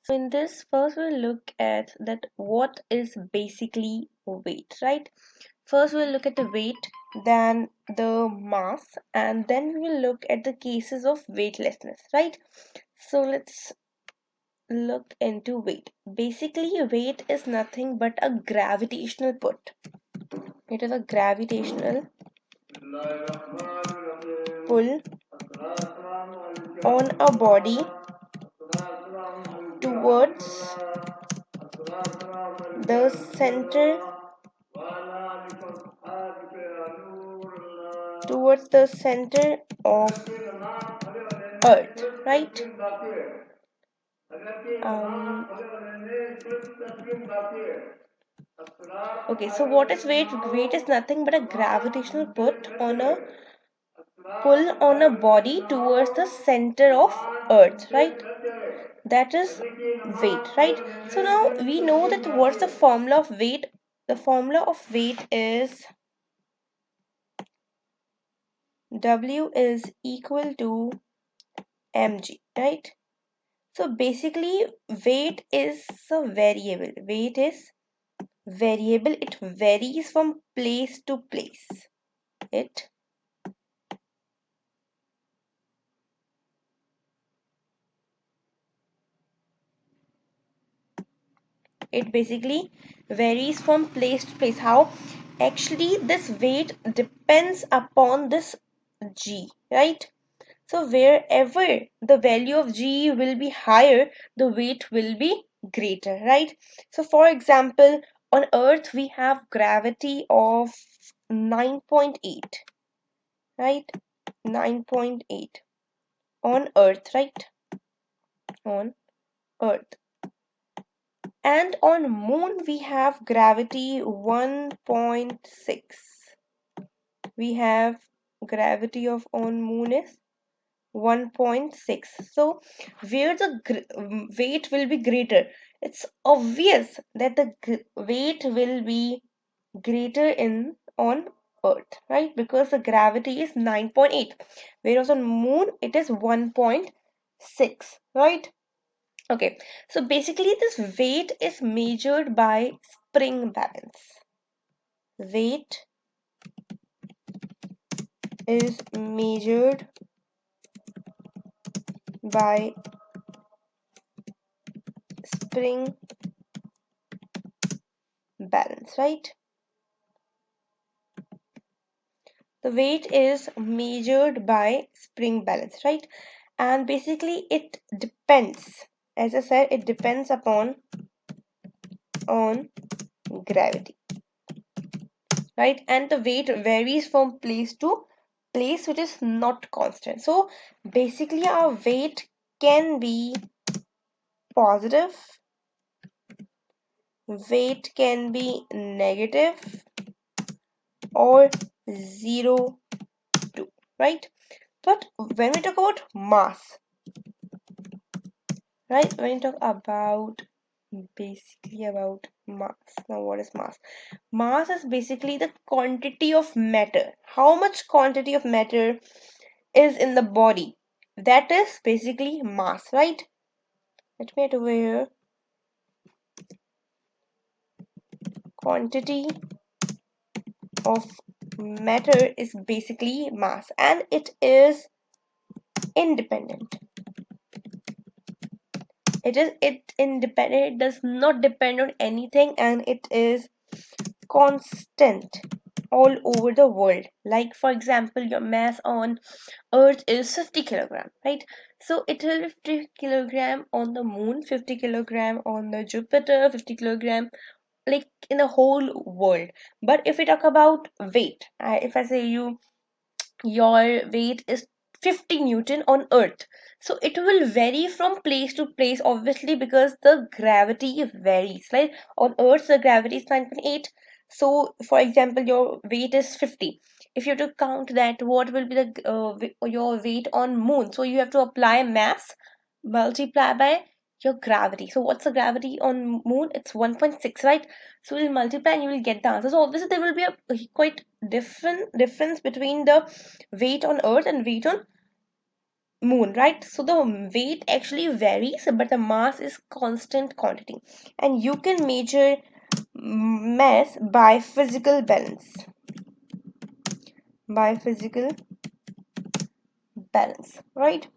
So in this, first we'll look at that what is basically weight, right? First we'll look at the weight, then the mass, and then we'll look at the cases of weightlessness, right? So let's look into weight. Basically, weight is nothing but a gravitational put. It is a gravitational pull on a body towards the center of earth, right? um, okay, so what is weight? Weight is nothing but a gravitational pull on a body towards the center of earth, right? That is weight, right? So now we know that what's the formula of weight. The formula of weight is W is equal to mg, right? So basically weight is a variable. Weight is variable. It varies from place to place. It it basically varies from place to place. How? Actually this weight depends upon this g, right? So wherever the value of g will be higher, the weight will be greater, right? So for example, on earth we have gravity of 9.8, right? 9.8 on earth, right? On earth. And on moon we have gravity 1.6. We have gravity of on moon is 1.6. So where the weight will be greater, it's obvious that the weight will be greater in on earth, right? Because the gravity is 9.8, whereas on moon it is 1.6, right? Okay, so basically this weight is measured by spring balance. Weight is measured by spring balance, right? The weight is measured by spring balance, right? And basically it depends, as I said, it depends upon on gravity, right? And the weight varies from place to place, which is not constant. So basically our weight can be positive, weight can be negative, or 0 2, right? But when we talk about mass, right, when you talk about basically about mass, now what is mass? Mass is basically the quantity of matter. How much quantity of matter is in the body, that is basically mass, right? Let me write over here, quantity of matter is basically mass, and it is independent. It independent, it does not depend on anything, and it is constant all over the world. Like for example, your mass on earth is 50 kilogram, right? So it will be 50 kilogram on the moon, 50 kilogram on the Jupiter, 50 kilogram like in the whole world. But if we talk about weight, if I say your weight is 50 newton on earth, so it will vary from place to place, obviously, because the gravity varies, right? On earth the gravity is 9.8. So for example your weight is 50. If you have to count that, what will be the your weight on moon? So you have to apply mass multiply by your gravity. So what's the gravity on moon? It's 1.6, right? So we'll multiply and you will get the answer. So obviously there will be a quite different difference between the weight on earth and weight on moon, right? So the weight actually varies, but the mass is constant quantity. And you can measure mass by physical balance. By physical balance, right?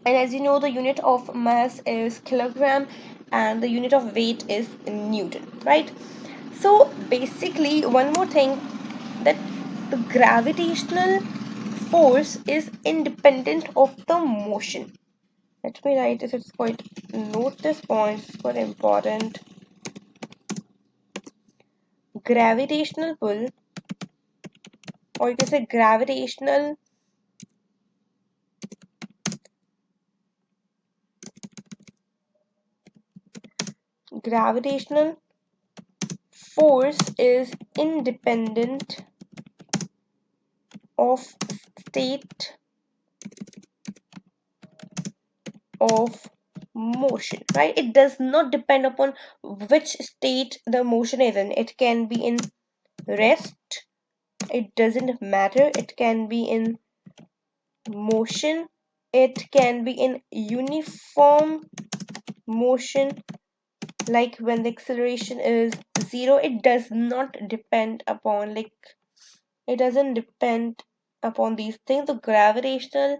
And as you know, the unit of mass is kilogram and the unit of weight is Newton, right? So basically, one more thing, that the gravitational force is independent of the motion. Let me write this, it's quite, note this point, it's quite important. Gravitational pull, or you can say gravitational force is independent of state of motion, right? It does not depend upon which state the motion is in. It can be in rest, it doesn't matter. It can be in motion, it can be in uniform motion, like when the acceleration is zero. It does not depend upon, like, it doesn't depend upon these things. The gravitational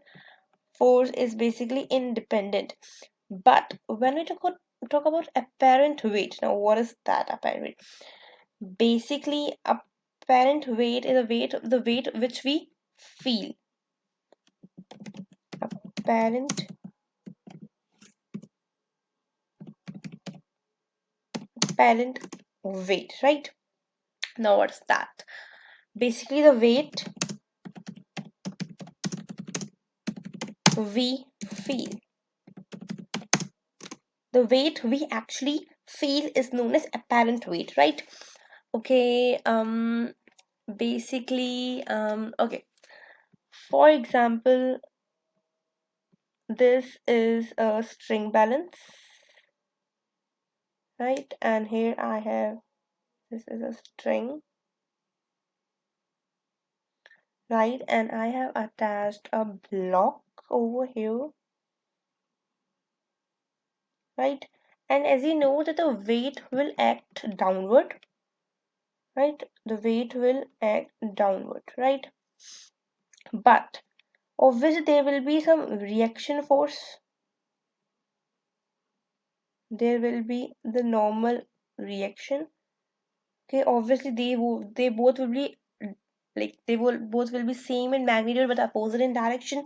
force is basically independent. But when we talk about apparent weight, now what is that apparent weight? Basically, apparent weight is the weight which we feel. Apparent apparent weight, right? Now what's that? Basically, the weight we feel. The weight we actually feel is known as apparent weight, right? Okay, basically, okay. For example, this is a string balance, right? And here I have, this is a string, right? And I have attached a block over here, right? And as you know that the weight will act downward, right? The weight will act downward, right? But obviously there will be some reaction force. There will be the normal reaction. Okay, obviously they both will be, like, they will both will be same in magnitude but opposite in direction.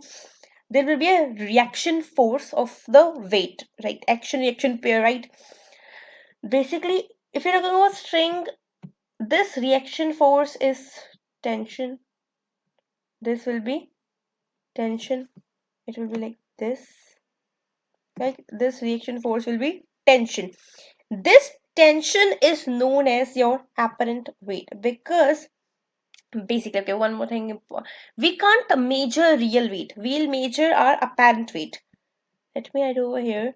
There will be a reaction force of the weight, right? Action reaction pair, right? Basically, if you're talking about string, this reaction force is tension. This will be tension. It will be like this. Like, this reaction force will be tension. This tension is known as your apparent weight, because basically, okay, one more thing, we can't measure real weight, we'll measure our apparent weight. Let me write over here.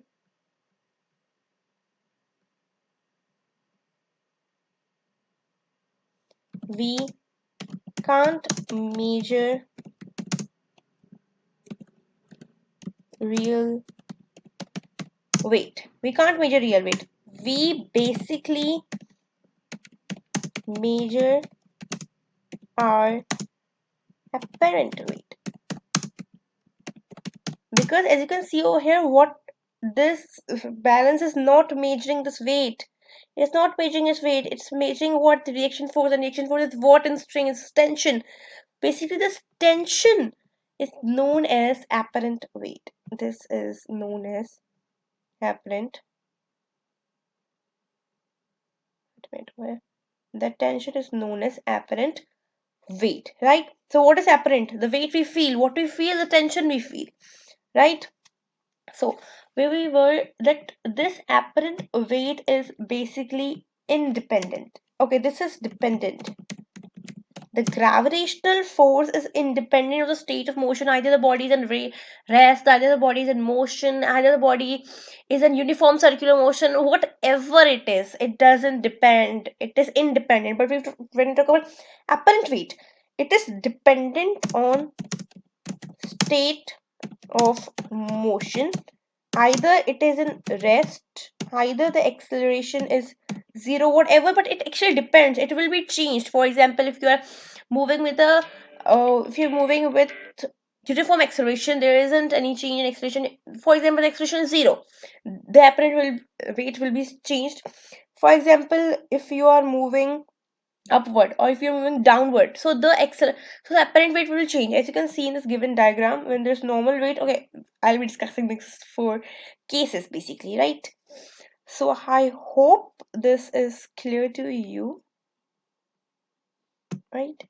We can't measure real weight. We can't measure real weight. We basically measure our apparent weight. Because as you can see over here, what this balance is not measuring this weight. It's not measuring its weight, it's measuring what the reaction force, and reaction force is what in string is tension. Basically, this tension is known as apparent weight. This is known as apparent. Wait, where? The tension is known as apparent weight, right? So, what is apparent? The weight we feel, what we feel, the tension we feel, right? So, where we were, that this apparent weight is basically independent. Okay, this is dependent. The gravitational force is independent of the state of motion. Either the body is in rest, either the body is in motion, either the body is in uniform circular motion, whatever it is, it doesn't depend. It is independent. But when we talk about apparent weight, it is dependent on state of motion. Either it is in rest, either the acceleration is zero, whatever, but it actually depends. It will be changed. For example, if you are moving with a if you're moving with uniform acceleration, there isn't any change in acceleration. For example, the acceleration is zero, the apparent will rate will be changed. For example, if you are moving upward or if you're moving downward, so the apparent weight will change. As you can see in this given diagram, when there's normal weight, okay, I'll be discussing this for cases basically, right? So I hope this is clear to you, right?